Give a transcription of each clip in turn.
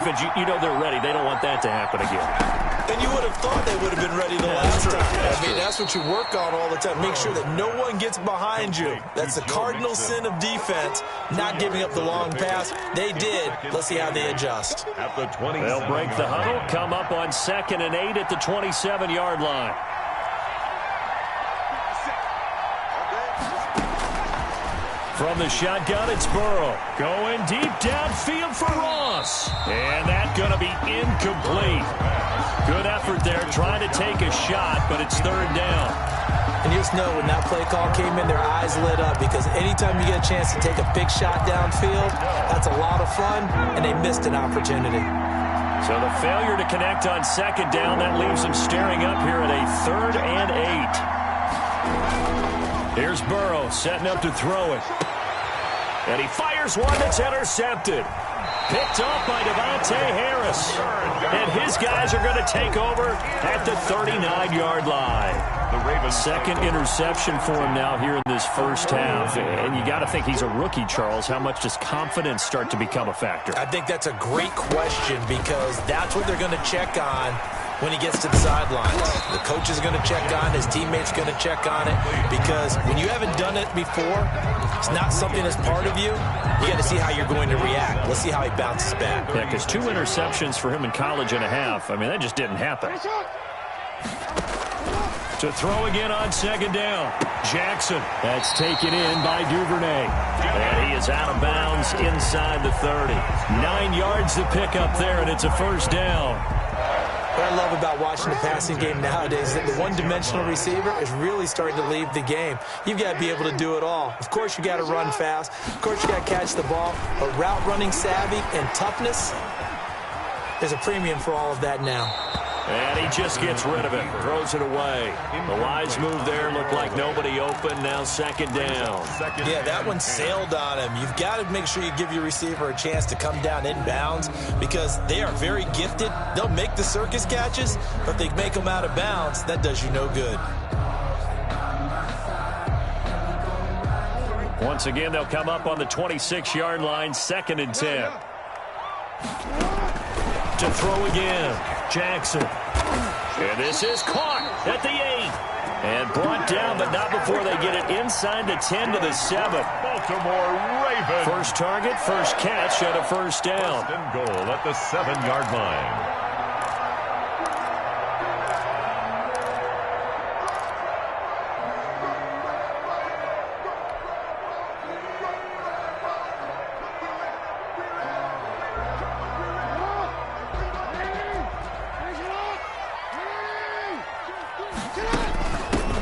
You know they're ready. They don't want that to happen again. And you would have thought they would have been ready the last time. I mean, that's what you work on all the time. Make sure that no one gets behind you. That's the cardinal sin of defense, not giving up the long pass. They did. Let's see how they adjust. They'll break the huddle, come up on 2nd and 8 at the 27-yard line. From the shotgun, it's Burrow. Going deep downfield for Ross. And that's going to be incomplete. Good effort there, trying to take a shot, but it's 3rd down. And you just know when that play call came in, their eyes lit up, because anytime you get a chance to take a big shot downfield, that's a lot of fun, and they missed an opportunity. So the failure to connect on 2nd down, that leaves them staring up here at a 3rd and 8. Here's Burrow setting up to throw it. And he fires one that's intercepted. Picked off by Devontae Harris. And his guys are going to take over at the 39-yard line. The Ravens' 2nd interception for him now here in this first half. And you got to think he's a rookie, Charles. How much does confidence start to become a factor? I think that's a great question, because that's what they're going to check on when he gets to the sidelines. The coach is going to check on, his teammates going to check on it, because when you haven't done it before, it's not something that's part of you. You got to see how you're going to react. Let's see how he bounces back. Yeah, because 2 interceptions for him in college and a half. I mean, that just didn't happen. To throw again on 2nd down. Jackson. That's taken in by Duvernay. And he is out of bounds inside the 30. 9 yards to pick up there, and it's a 1st down. What I love about watching the passing game nowadays is that the one-dimensional receiver is really starting to leave the game. You've got to be able to do it all. Of course, you got to run fast. Of course, you got to catch the ball. But route running savvy and toughness, there's a premium for all of that now. And he just gets rid of it, throws it away. The wise move there, looked like nobody open, now 2nd down. Yeah, that one sailed on him. You've got to make sure you give your receiver a chance to come down inbounds, because they are very gifted. They'll make the circus catches, but if they make them out of bounds, that does you no good. Once again, they'll come up on the 26-yard line, 2nd and 10. To throw again, Jackson. And this is caught at the 8. And brought down, but not before they get it inside the 10 to the 7. Baltimore Ravens. First target, first catch, and a 1st down. 1st and goal at the 7-yard line.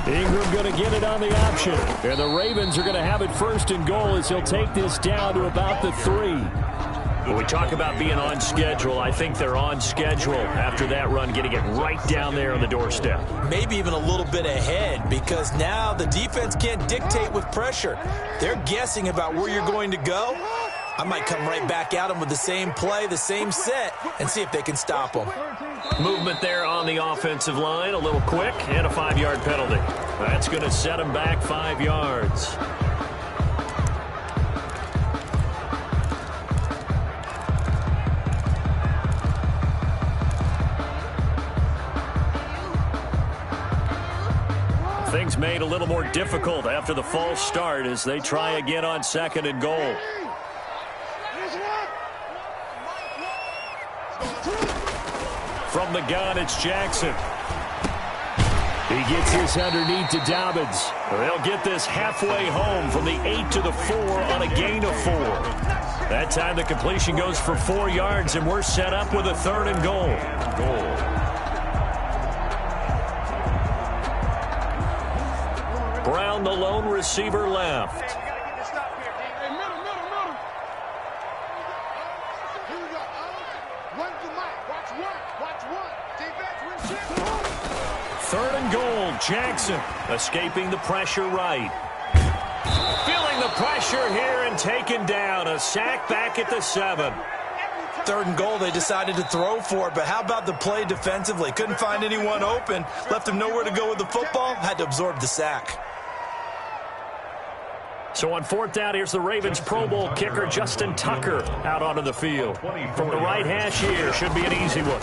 Ingram going to get it on the option. And the Ravens are going to have it 1st and goal as he'll take this down to about the 3. When we talk about being on schedule, I think they're on schedule after that run, getting it right down there on the doorstep. Maybe even a little bit ahead, because now the defense can't dictate with pressure. They're guessing about where you're going to go. I might come right back at them with the same play, the same set, and see if they can stop them. Movement there on the offensive line, a little quick, and a 5-yard penalty. That's going to set them back 5 yards. Things made a little more difficult after the false start as they try again on 2nd and goal. From the gun, it's Jackson. He gets this underneath to Dobbins. They'll get this halfway home from the 8 to the 4 on a gain of 4. That time the completion goes for 4 yards, and we're set up with a 3rd and goal. Brown, the lone receiver, left. Third and goal, Jackson escaping the pressure right. Feeling the pressure here and taken down. A sack back at the 7. 3rd and goal, they decided to throw for it, but how about the play defensively? Couldn't find anyone open, left him nowhere to go with the football, had to absorb the sack. So on 4th down, here's the Ravens Pro Bowl kicker Justin Tucker out onto the field. From the right hash here, should be an easy one.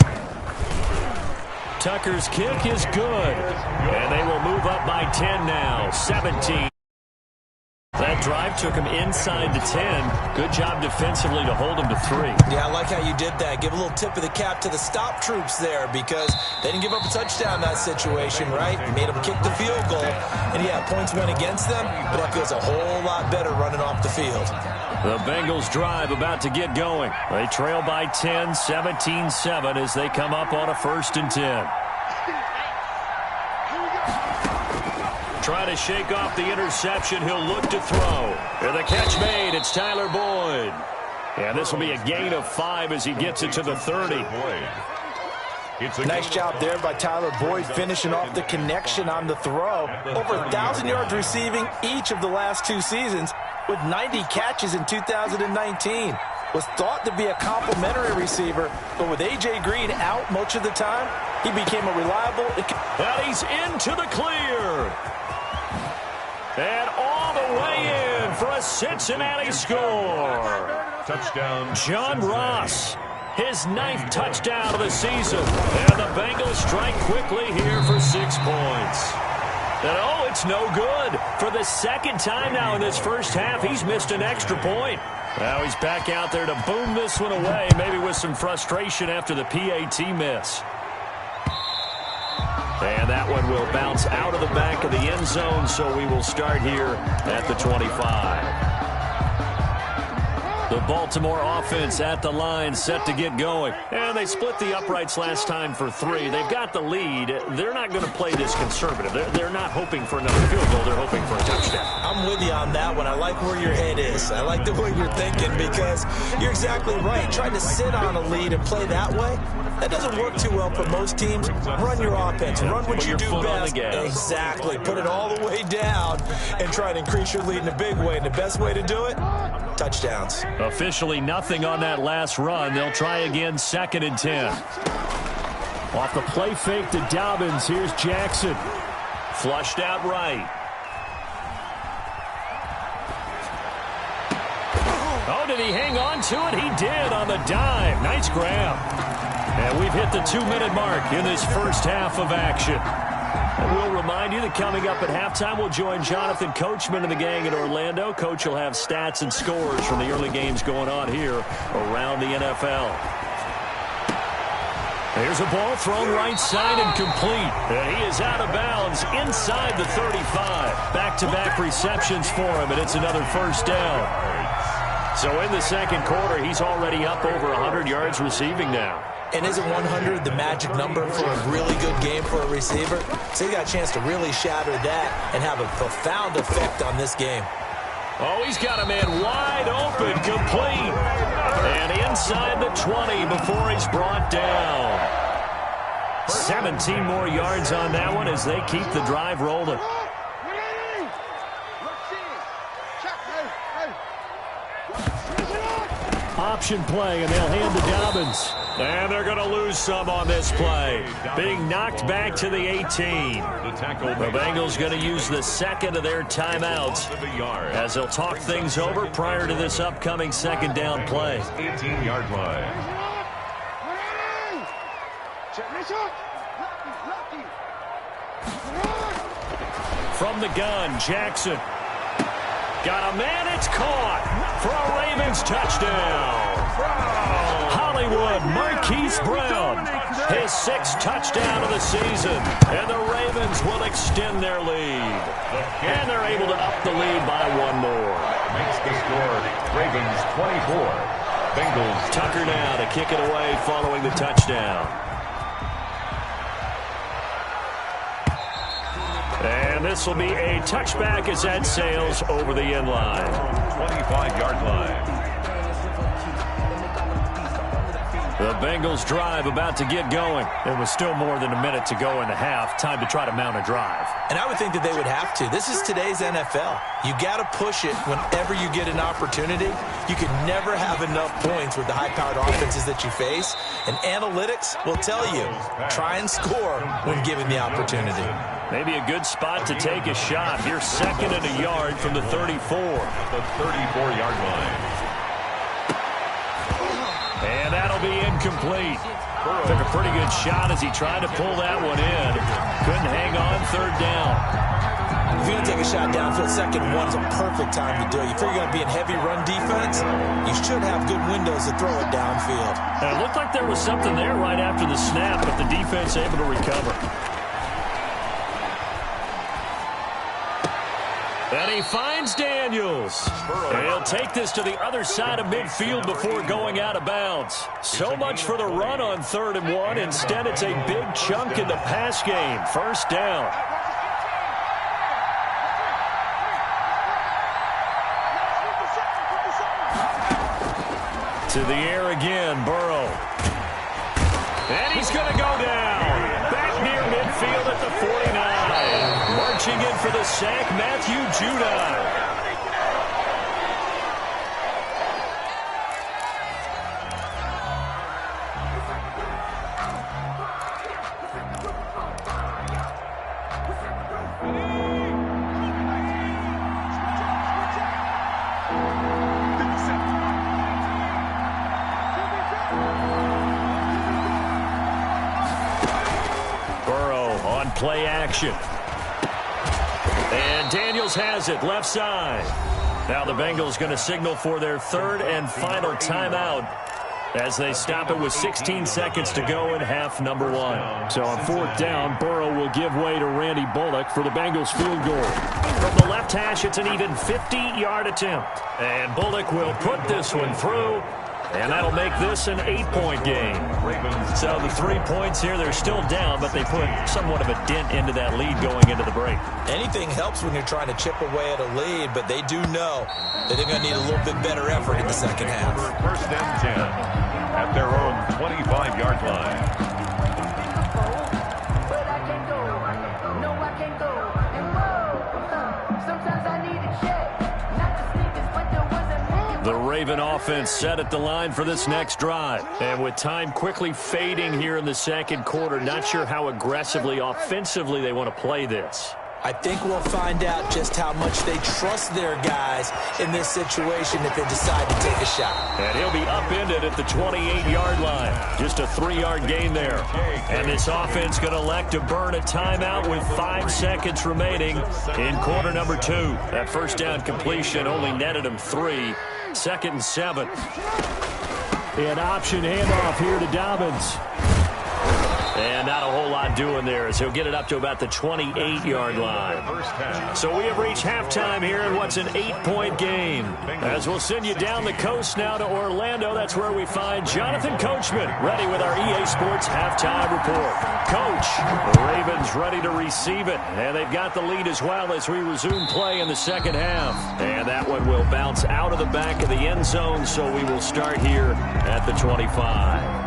Tucker's kick is good. And they will move up by 10 now, 17. That drive took him inside the 10. Good job defensively to hold him to 3. Yeah, I like how you did that. Give a little tip of the cap to the stop troops there because they didn't give up a touchdown in that situation, right? Made them kick the field goal. And, yeah, points went against them, but that feels a whole lot better running off the field. The Bengals drive about to get going. They trail by 10, 17-7 as they come up on a 1st and 10. Try to shake off the interception. He'll look to throw. And the catch made. It's Tyler Boyd. And this will be a gain of 5 as he gets it to the 30. Nice job there by Tyler Boyd finishing off the connection on the throw. Over 1,000 yards receiving each of the last 2 seasons with 90 catches in 2019. Was thought to be a complimentary receiver, but with A.J. Green out much of the time, he became a reliable... And he's into the clear. And all the way in for a Cincinnati score. Touchdown. John Ross, his 9th touchdown of the season. And the Bengals strike quickly here for 6 points. And oh, it's no good. For the 2nd time now in this first half, he's missed an extra point. Now he's back out there to boom this one away, maybe with some frustration after the PAT miss. And that one will bounce out of the back of the end zone, so we will start here at the 25. The Baltimore offense at the line, set to get going. And they split the uprights last time for 3. They've got the lead. They're not going to play this conservative. They're not hoping for another field goal. They're hoping for a touchdown. I'm with you on that one. I like where your head is. I like the way you're thinking because you're exactly right. Trying to sit on a lead and play that way, that doesn't work too well for most teams. Run your offense. Run what you do best. Exactly. Put it all the way down and try to increase your lead in a big way. And the best way to do it? Touchdowns. Officially nothing on that last run. They'll try again, 2nd and 10. Off the play fake to Dobbins. Here's Jackson. Flushed out right. Oh, did he hang on to it? He did on the dime. Nice grab. And we've hit the 2-minute mark in this first half of action. And we'll remind you that coming up at halftime, we'll join Jonathan Coachman and the gang in Orlando. Coach will have stats and scores from the early games going on here around the NFL. There's a ball thrown right side and complete. And he is out of bounds inside the 35. Back-to-back receptions for him, and it's another 1st down. So in the 2nd quarter, he's already up over 100 yards receiving now. And isn't 100 the magic number for a really good game for a receiver? So he got a chance to really shatter that and have a profound effect on this game. Oh, he's got a man wide open, complete. And inside the 20 before he's brought down. 17 more yards on that one as they keep the drive rolling. Option play, and they'll hand to Dobbins. And they're going to lose some on this play. Being knocked back to the 18. The Bengals going to use the 2nd of their timeouts as they'll talk things over prior to this upcoming 2nd down play. 18-yard line. From the gun, Jackson. Got a man, it's caught for a Ravens touchdown. Hollywood Marquise Brown, his 6th touchdown of the season, and the Ravens will extend their lead. And they're able to up the lead by 1 more. Makes the score Ravens 24. Bengals. Tucker now to kick it away following the touchdown. And this will be a touchback as that sails over the end line. 25-yard line. The Bengals drive about to get going. There was still more than a minute to go in the half. Time to try to mount a drive. And I would think that they would have to. This is today's NFL. You got to push it whenever you get an opportunity. You can never have enough points with the high-powered offenses that you face. And analytics will tell you, try and score when given the opportunity. Maybe a good spot to take a shot. Here, 2nd and a yard from the 34. The 34-yard line. And that'll be incomplete. Took a pretty good shot as he tried to pull that one in. Couldn't hang on 3rd down. If you're going to take a shot downfield, 2nd and 1 is a perfect time to do it. You figure you're going to be in heavy run defense, you should have good windows to throw it downfield. And it looked like there was something there right after the snap, but the defense able to recover. And he finds Daniels. And he'll take this to the other side of midfield before going out of bounds. So much for the run on 3rd and 1. Instead, it's a big chunk in the pass game. 1st down. To the air again, Burrow. And he's going to go down. Back near midfield at the 49. Marching in for the sack, Matthew Judon. Play action. And Daniels has it, left side. Now the Bengals going to signal for their 3rd and final timeout as they stop it with 16 seconds to go in half number 1. So on 4th down, Burrow will give way to Randy Bullock for the Bengals field goal. From the left hash, it's an even 50-yard attempt. And Bullock will put this one through. And that'll make this an 8-point game. So the 3 points here, they're still down, but they put somewhat of a dent into that lead going into the break. Anything helps when you're trying to chip away at a lead, but they do know that they're going to need a little bit better effort in the 2nd half. 1st and 10 at their own 25-yard line. The Raven offense set at the line for this next drive. And with time quickly fading here in the 2nd quarter, not sure how aggressively, offensively they want to play this. I think we'll find out just how much they trust their guys in this situation if they decide to take a shot. And he'll be upended at the 28-yard line. Just a 3-yard gain there. And this offense going to elect to burn a timeout with 5 seconds remaining in quarter number 2. That 1st down completion only netted him 3. 2nd and 7. An option handoff here to Dobbins. And not a whole lot doing there as he'll get it up to about the 28-yard line. So we have reached halftime here in what's an 8-point game. As we'll send you down the coast now to Orlando, that's where we find Jonathan Coachman ready with our EA Sports halftime report. Coach, the Ravens ready to receive it, and they've got the lead as well as we resume play in the 2nd half. And that one will bounce out of the back of the end zone, so we will start here at the 25.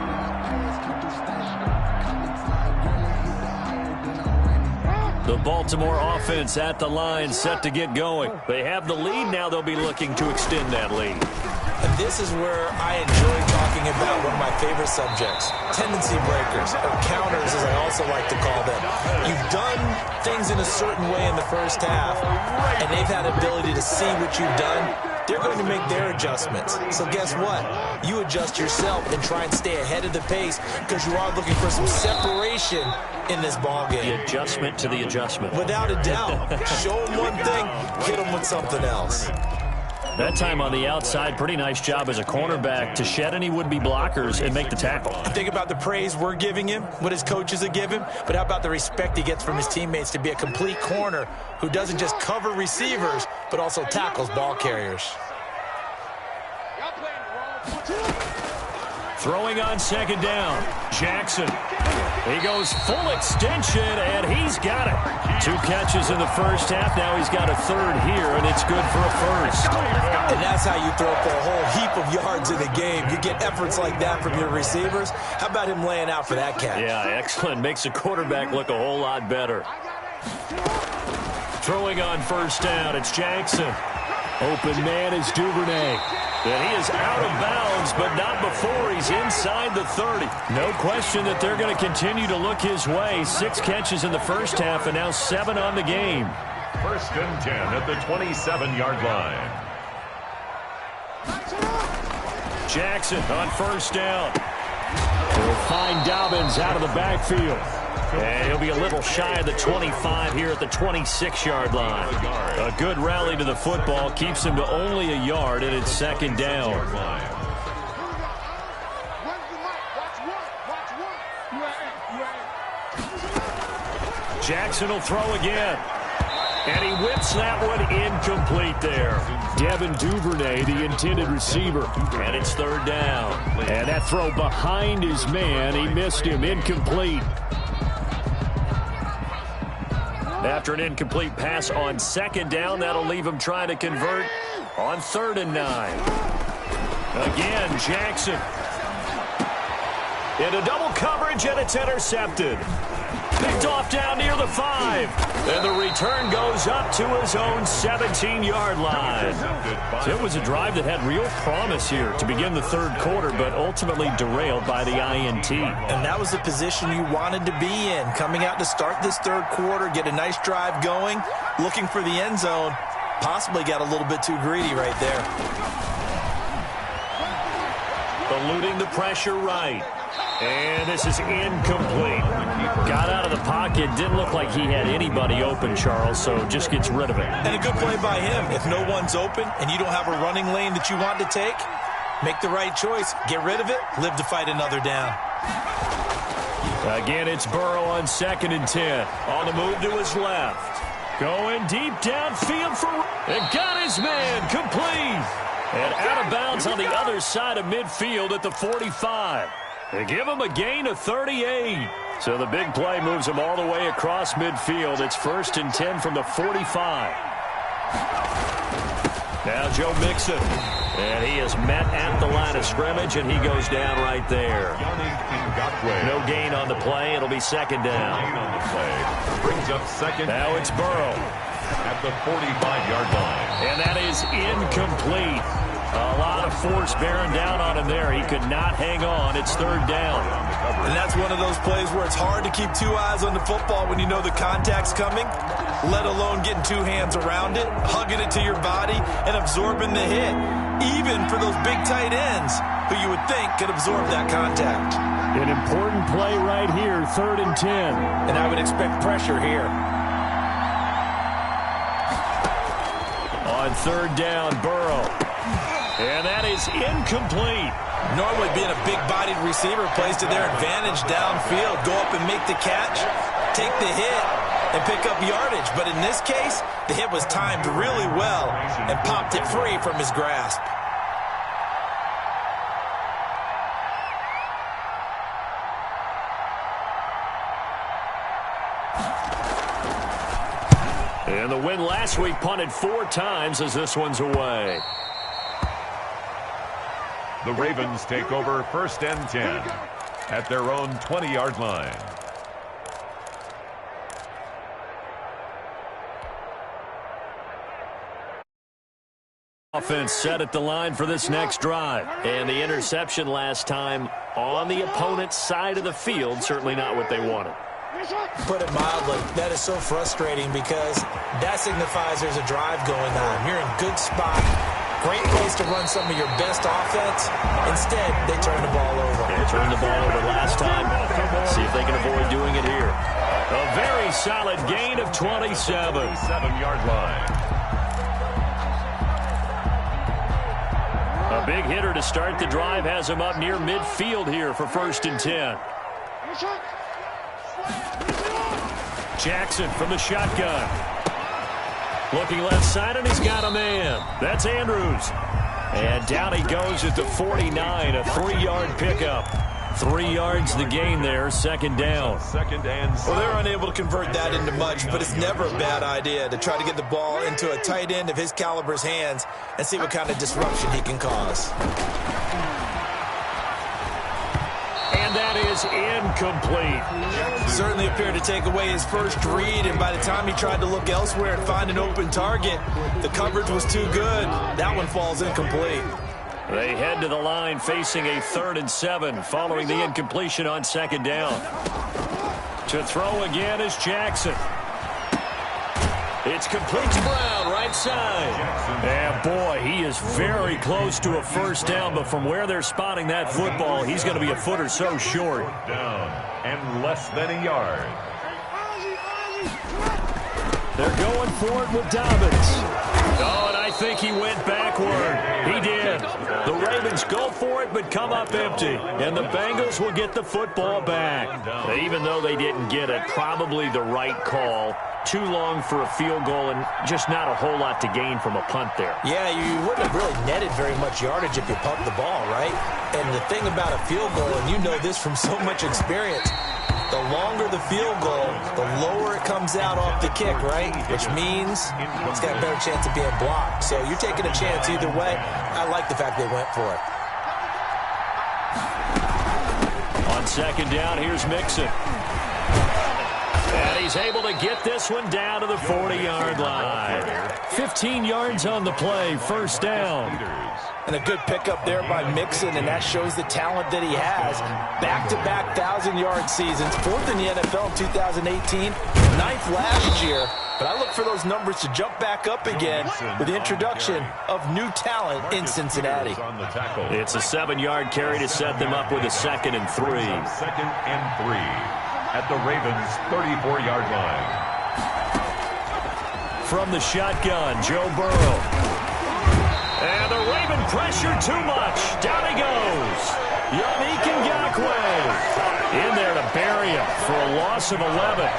The Baltimore offense at the line set to get going. They have the lead. Now they'll be looking to extend that lead. And this is where I enjoy talking about one of my favorite subjects, tendency breakers, or counters as I also like to call them. You've done things in a certain way in the 1st half, and they've had ability to see what you've done. They're going to make their adjustments. So guess what? You adjust yourself and try and stay ahead of the pace because you are looking for some separation in this ball game. The adjustment to the adjustment. Without a doubt. Show them one thing, hit them with something else. That time on the outside, pretty nice job as a cornerback to shed any would-be blockers and make the tackle. Think about the praise we're giving him, what his coaches are giving, but how about the respect he gets from his teammates to be a complete corner who doesn't just cover receivers, but also tackles ball carriers. Throwing on 2nd down, Jackson. He goes full extension, and he's got it. 2 catches in the 1st half. Now he's got a 3rd here, and it's good for a 1st. And that's how you throw for a whole heap of yards in the game. You get efforts like that from your receivers. How about him laying out for that catch? Yeah, excellent. Makes the quarterback look a whole lot better. Throwing on 1st down, it's Jackson. Open man is Duvernay. And he is out of bounds bounds, but not before he's inside the 30. No question that they're going to continue to look his way. 6 catches in the first half and now 7 on the game. 1st and 10 at the 27-yard line. Jackson on 1st down. He'll find Dobbins out of the backfield. And he'll be a little shy of the 25 here at the 26-yard line. A good rally to the football keeps him to only a yard, and it's 2nd down. Jackson will throw again. And he whips that one incomplete there. Devin Duvernay, the intended receiver. And it's 3rd down. And that throw behind his man, he missed him, incomplete. After an incomplete pass on 2nd down, that'll leave him trying to convert on 3rd and 9. Again, Jackson. Into double coverage, and it's intercepted. Picked off down near the 5. And the return goes up to his own 17-yard line. So it was a drive that had real promise here to begin the 3rd quarter, but ultimately derailed by the INT. And that was the position you wanted to be in. Coming out to start this 3rd quarter, get a nice drive going, looking for the end zone. Possibly got a little bit too greedy right there. Eluding the pressure right. And this is incomplete. Got out of the pocket. Didn't look like he had anybody open, Charles, so just gets rid of it. And a good play by him. If no one's open and you don't have a running lane that you want to take, make the right choice. Get rid of it. Live to fight another down. Again, it's Burrow on 2nd and 10. On the move to his left. Going deep downfield for... And got his man complete. And out of bounds on the other side of midfield at the 45. They give him a gain of 38. So the big play moves him all the way across midfield. It's 1st and 10 from the 45. Now Joe Mixon. And he is met at the line of scrimmage, and he goes down right there. No gain on the play. It'll be 2nd down. Brings up 2nd. Now it's Burrow. At the 45-yard line. And that is incomplete. A lot of force bearing down on him there. He could not hang on. It's 3rd down. And that's one of those plays where it's hard to keep 2 eyes on the football when you know the contact's coming, let alone getting 2 hands around it, hugging it to your body, and absorbing the hit, even for those big tight ends who you would think could absorb that contact. An important play right here, 3rd and 10. And I would expect pressure here. On 3rd down, Burrow. And that is incomplete. Normally being a big-bodied receiver plays to their advantage downfield. Go up and make the catch, take the hit, and pick up yardage. But in this case, the hit was timed really well and popped it free from his grasp. And the win last week punted 4 times as this one's away. The Ravens take over 1st and 10 at their own 20-yard line. Offense set at the line for this next drive. And the interception last time on the opponent's side of the field, certainly not what they wanted. Put it mildly, that is so frustrating because that signifies there's a drive going on. You're in good spot. Great place to run some of your best offense. Instead, they turn the ball over. They turned the ball over last time. See if they can avoid doing it here. A very solid gain of 27. 7-yard line. A big hitter to start the drive has him up near midfield here for 1st and 10. Jackson from the shotgun. Looking left side, and he's got a man. That's Andrews. And down he goes at the 49, a 3-yard pickup. 3 yards the gain there, 2nd down. 2nd and 7. Well, they're unable to convert that into much, but it's never a bad idea to try to get the ball into a tight end of his caliber's hands and see what kind of disruption he can cause. And that is incomplete. Certainly appeared to take away his first read, and by the time he tried to look elsewhere and find an open target, the coverage was too good. That one falls incomplete. They head to the line facing a 3rd and 7 following the incompletion on 2nd down. To throw again is Jackson. It's complete to Brown, right side. And boy, he is very close to a 1st down, but from where they're spotting that football, he's going to be a foot or so short. Down and less than a yard. They're going for it with Dobbins. Oh, and I think he went backward. He did. The Ravens go for it, but come up empty. And the Bengals will get the football back. Even though they didn't get it, probably the right call. Too long for a field goal and just not a whole lot to gain from a punt there. Yeah, you wouldn't have really netted very much yardage if you pumped the ball, right? And the thing about a field goal, and you know this from so much experience, the longer the field goal, the lower it comes out off the kick, right? Which means it's got a better chance of being blocked. So you're taking a chance either way. I like the fact they went for it. On 2nd down, here's Mixon. And he's able to get this one down to the 40-yard line. 15 yards on the play, 1st down. And a good pickup there by Mixon, and that shows the talent that he has. Back-to-back 1,000-yard seasons, 4th in the NFL in 2018, 9th last year. But I look for those numbers to jump back up again with the introduction of new talent in Cincinnati. It's a 7-yard carry to set them up with a 2nd and 3. 2nd and 3 at the Ravens' 34-yard line. From the shotgun, Joe Burrow. And the Raven pressure too much. Down he goes. Yannick Ngakoue in there to bury him for a loss of 11.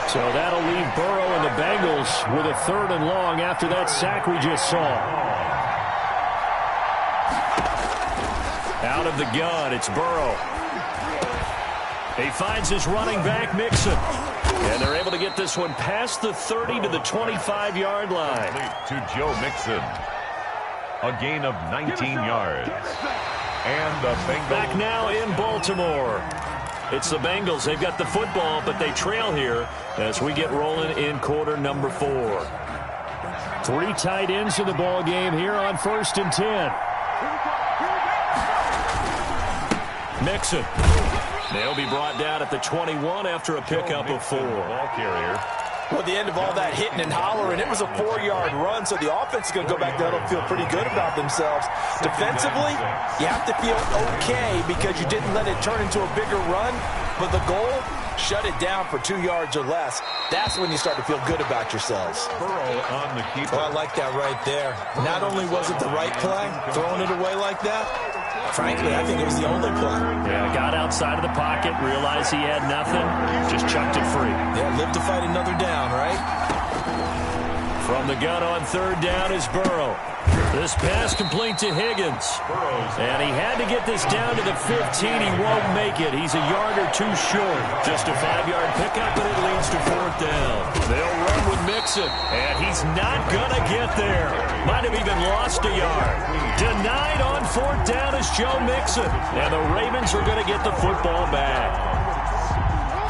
So that'll leave Burrow and the Bengals with a 3rd and long after that sack we just saw. Out of the gun, it's Burrow. He finds his running back, Mixon. And they're able to get this one past the 30 to the 25-yard line. To Joe Mixon. A gain of 19 yards. And the Bengals back now in Baltimore. It's the Bengals. They've got the football, but they trail here as we get rolling in quarter number 4. 3 tight ends in the ball game here on 1st and 10. Mixon. They'll be brought down at the 21 after a pickup of 4. Ball carrier. Well, at the end of all that hitting and hollering, it was a 4-yard run, so the offense is going to go back there and feel pretty good about themselves. Defensively, you have to feel okay because you didn't let it turn into a bigger run, but the goal, shut it down for 2 yards or less. That's when you start to feel good about yourselves. Burrow on the keeper. Well, I like that right there. Not only was it the right play, throwing it away like that, frankly, I think it was the only play. Yeah, got outside of the pocket, realized he had nothing, just chucked it free. Yeah, live to fight another down, right? From the gun on 3rd down is Burrow. This pass complete to Higgins. And he had to get this down to the 15. He won't make it. He's a yard or 2 short. Just a 5-yard pickup, and it leads to 4th down. They'll run with Mixon, and he's not going to get there. Might have even lost a yard. Denied on 4th down is Joe Mixon. And the Ravens are going to get the football back.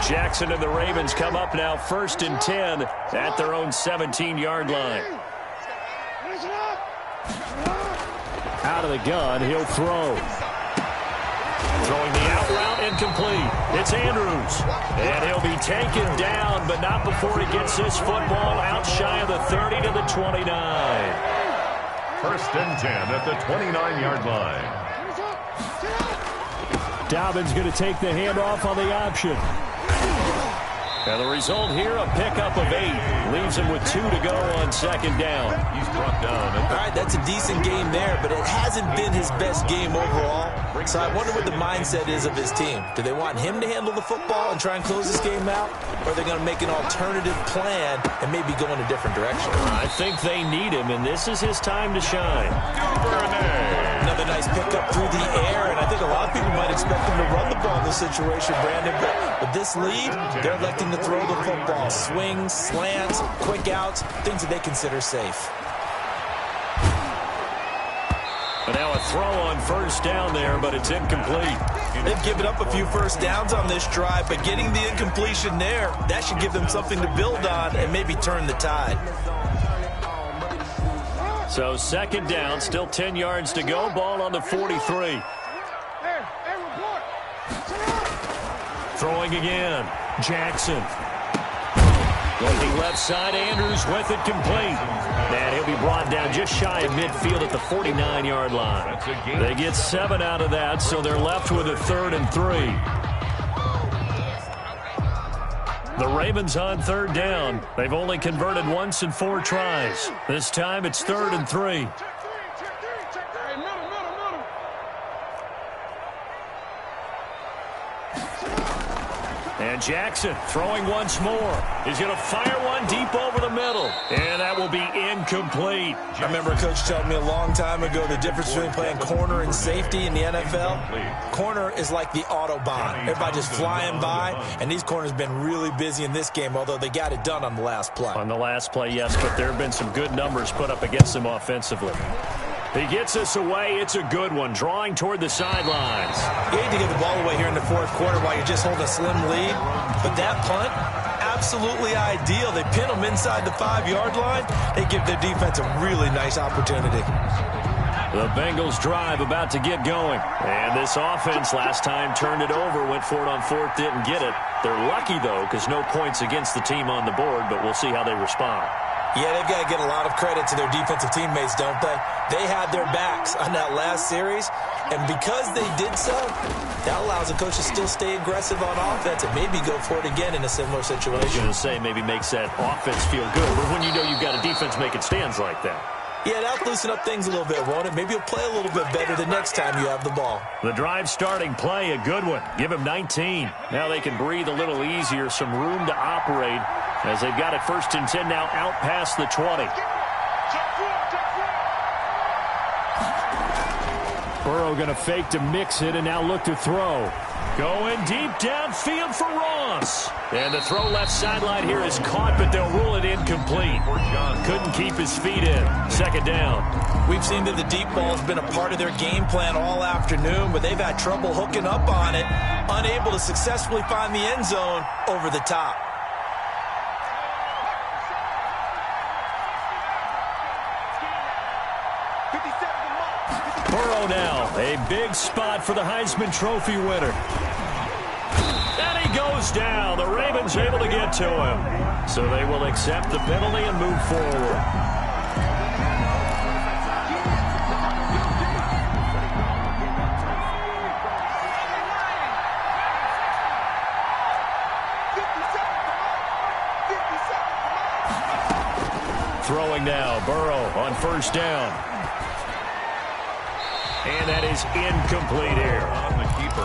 Jackson and the Ravens come up now 1st and 10 at their own 17-yard line. Out of the gun, he'll throw. Throwing the out route incomplete. It's Andrews. And he'll be taken down, but not before he gets this football out shy of the 30 to the 29. 1st and 10 at the 29-yard line. Dobbins going to take the handoff on the option. And the result here, a pickup of 8. Leaves him with 2 to go on 2nd down. He's brought down. All right, that's a decent game there, but it hasn't been his best game overall. So I wonder what the mindset is of his team. Do they want him to handle the football and try and close this game out? Or are they going to make an alternative plan and maybe go in a different direction? I think they need him, and this is his time to shine. Another nice pickup through the air, and I think a lot of people might expect him to run the ball in this situation, Brandon. But with this lead, they're electing to throw the football. Swings, slants, quick outs, things that they consider safe. But now a throw on 1st down there, but it's incomplete. They've given up a few 1st downs on this drive, but getting the incompletion there, that should give them something to build on and maybe turn the tide. So second down, still 10 yards to go. Ball on the 43. Throwing again. Jackson. Looking left side, Andrews with it complete. And he'll be brought down just shy of midfield at the 49-yard line. They get 7 out of that, so they're left with a 3rd and 3. The Ravens on 3rd down. They've only converted once in 4 tries. This time it's 3rd and 3. And Jackson throwing once more. He's going to fire one deep over the middle. And that will be incomplete. I remember a coach told me a long time ago the difference between playing corner and safety in the NFL. Corner is like the Autobahn. Everybody just flying by. And these corners have been really busy in this game, although they got it done on the last play. On the last play, yes, but there have been some good numbers put up against them offensively. He gets us away. It's a good one, drawing toward the sidelines. You hate to give the ball away here in the 4th quarter while you're just holding a slim lead. But that punt, absolutely ideal. They pin them inside the 5-yard line. They give their defense a really nice opportunity. The Bengals drive about to get going. And this offense last time turned it over, went for it on 4th, didn't get it. They're lucky, though, because no points against the team on the board, but we'll see how they respond. Yeah, they've got to get a lot of credit to their defensive teammates, don't they? They had their backs on that last series, and because they did so, that allows the coach to still stay aggressive on offense and maybe go for it again in a similar situation. I was going to say maybe makes that offense feel good, but when you know you've got a defense making stands like that. Yeah, that'll loosen up things a little bit, won't it? Maybe you'll play a little bit better the next time you have the ball. The drive starting play, a good one. Give him 19. Now they can breathe a little easier, some room to operate as they've got it 1st and 10 now out past the 20. Burrow going to fake to mix it and now look to throw. Going deep downfield for Ross. And the throw left sideline here is caught, but they'll rule it incomplete. Couldn't keep his feet in. 2nd down. We've seen that the deep ball has been a part of their game plan all afternoon, but they've had trouble hooking up on it, unable to successfully find the end zone over the top. Burrow now, a big spot for the Heisman Trophy winner. And he goes down. The Ravens able to get to him. So they will accept the penalty and move forward. Throwing now, Burrow on 1st down. And that is incomplete here.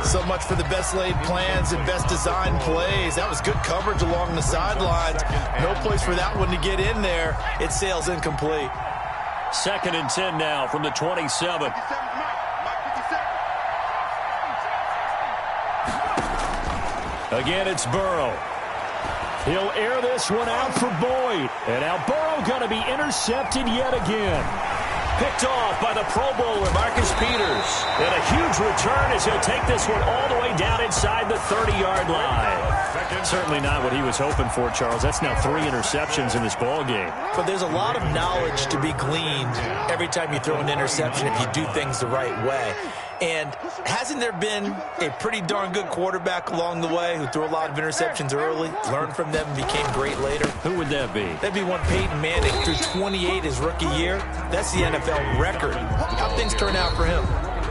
So much for the best laid plans and best designed plays. That was good coverage along the sidelines. No place for that one to get in there. It sails incomplete. 2nd and 10 now from the 27. Again, it's Burrow. He'll air this one out for Boyd. And now Burrow going to be intercepted yet again. Picked off by the Pro Bowler, Marcus Peters. And a huge return as he'll take this one all the way down inside the 30-yard line. Certainly not what he was hoping for, Charles. That's now 3 interceptions in this ball game. But there's a lot of knowledge to be gleaned every time you throw an interception if you do things the right way. And hasn't there been a pretty darn good quarterback along the way who threw a lot of interceptions early, learned from them, and became great later? Who would that be? That'd be one Peyton Manning, threw 28 his rookie year. That's the NFL record. How things turn out for him?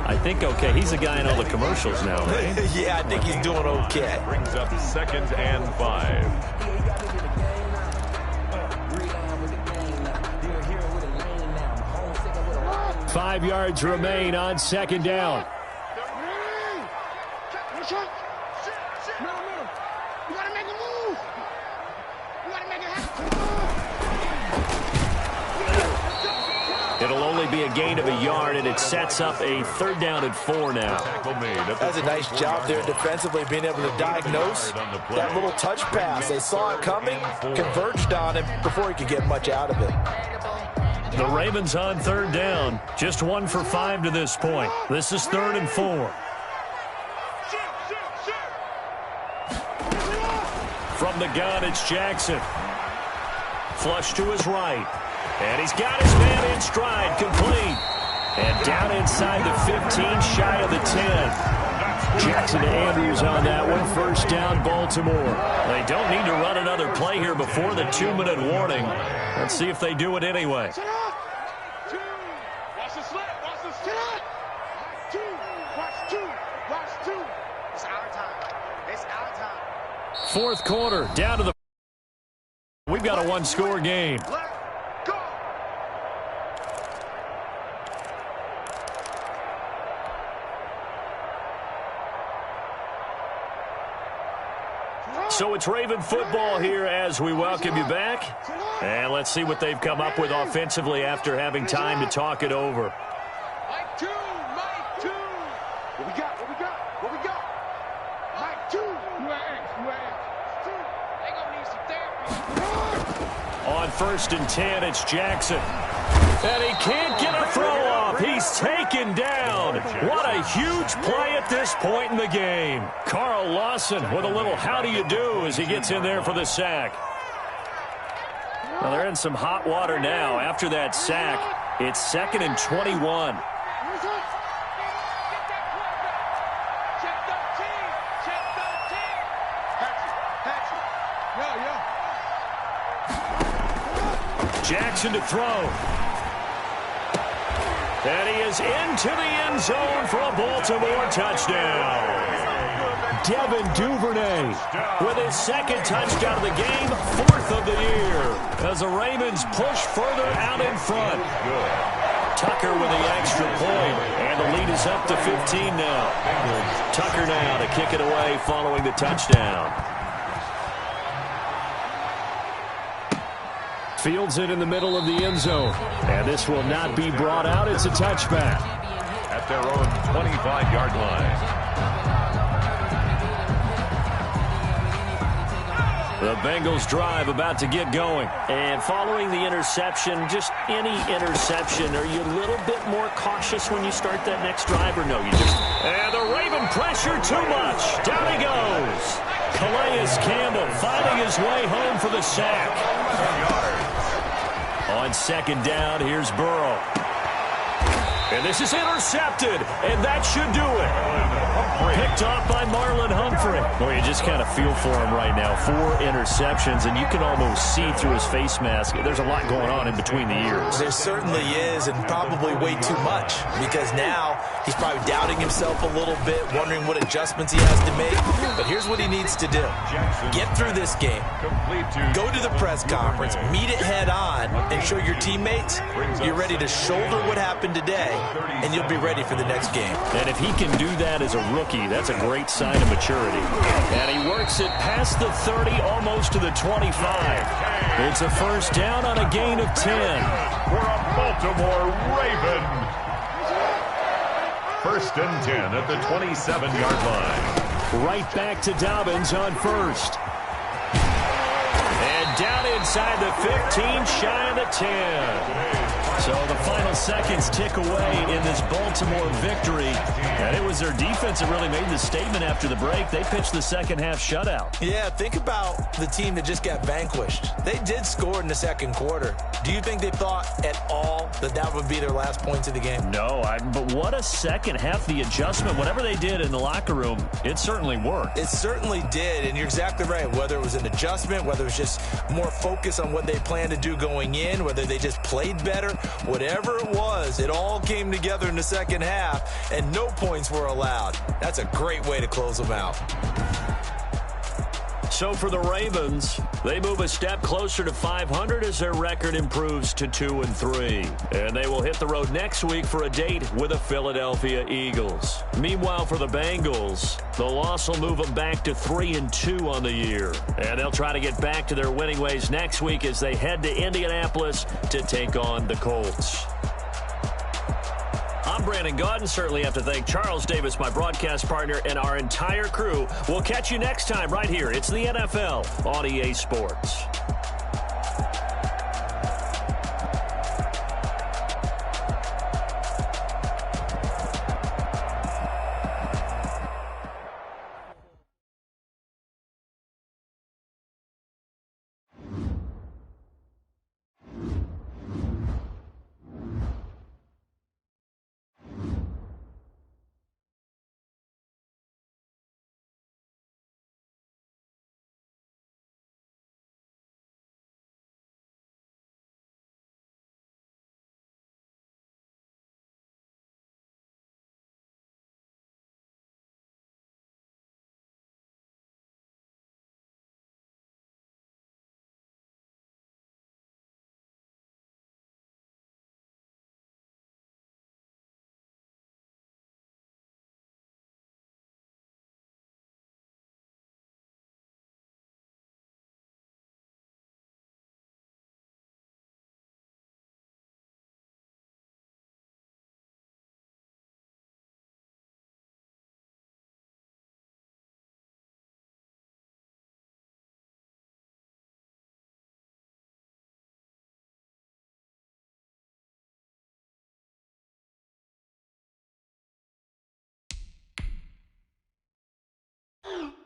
I think okay. He's a guy in all the commercials now, right? Yeah, I think he's doing okay. Brings up 2nd and 5. 5 yards remain on 2nd down. It'll only be a gain of a yard, and it sets up a 3rd down and 4 now. That's a nice job there defensively, being able to diagnose that little touch pass. They saw it coming, converged on him before he could get much out of it. The Ravens on 3rd down. Just 1 for 5 to this point. This is 3rd and 4. From the gun, it's Jackson. Flush to his right. And he's got his man in stride, complete. And down inside the 15, shy of the 10. Jackson to Andrews on that one. First down, Baltimore. They don't need to run another play here before the 2-minute warning. Let's see if they do it anyway. Fourth quarter, down to the... We've got a one-score game. So it's Raven football here as we welcome you back. And let's see what they've come up with offensively after having time to talk it over. Mike 2. What we got? Mike 2. They gonna need some therapy. On 1st and 10, it's Jackson. And he can't get a throw off. He's taken down. What a huge play at this point in the game. Carl Lawson with a little how do you do as he gets in there for the sack. Well, they're in some hot water now. After that sack, it's 2nd and 21. Jackson to throw. And he is into the end zone for a Baltimore touchdown. Devin Duvernay with his 2nd touchdown of the game, 4th of the year, as the Ravens push further out in front. Tucker with the extra point, and the lead is up to 15 now. Tucker now to kick it away following the touchdown. Fields it in the middle of the end zone. And this will not be brought out. It's a touchback. At their own 25-yard line. The Bengals drive about to get going. And following the interception, just any interception, are you a little bit more cautious when you start that next drive or no? You just... And the Raven pressure too much. Down he goes. Calais Campbell finding his way home for the sack. On 2nd down, here's Burrow. And this is intercepted, and that should do it. Picked off by Marlon Humphrey. Well, you just kind of feel for him right now. 4 interceptions, and you can almost see through his face mask. There's a lot going on in between the ears. There certainly is, and probably way too much, because now he's probably doubting himself a little bit, wondering what adjustments he has to make. But here's what he needs to do. Get through this game. Go to the press conference, meet it head on, and show your teammates you're ready to shoulder what happened today, and you'll be ready for the next game. And if he can do that as a rookie, that's a great sign of maturity. And he works it past the 30, almost to the 25. It's a first down on a gain of 10. For a Baltimore Raven. 1st and 10 at the 27-yard line. Right back to Dobbins on 1st. And down inside the 15, shy of the 10. So the final seconds tick away in this Baltimore victory. And it was their defense that really made the statement after the break. They pitched the second half shutout. Yeah, think about the team that just got vanquished. They did score in the 2nd quarter. Do you think they thought at all that that would be their last points of the game? No, but what a second half. The adjustment, whatever they did in the locker room, it certainly worked. It certainly did, and you're exactly right. Whether it was an adjustment, whether it was just more focus on what they planned to do going in, whether they just played better, whatever it was, it all came together in the second half, and no points were allowed. That's a great way to close them out. So for the Ravens, they move a step closer to 500 as their record improves to 2-3. And they will hit the road next week for a date with the Philadelphia Eagles. Meanwhile, for the Bengals, the loss will move them back to 3-2 on the year. And they'll try to get back to their winning ways next week as they head to Indianapolis to take on the Colts. I'm Brandon Gaudin. Certainly have to thank Charles Davis, my broadcast partner, and our entire crew. We'll catch you next time right here. It's the NFL on EA Sports. two.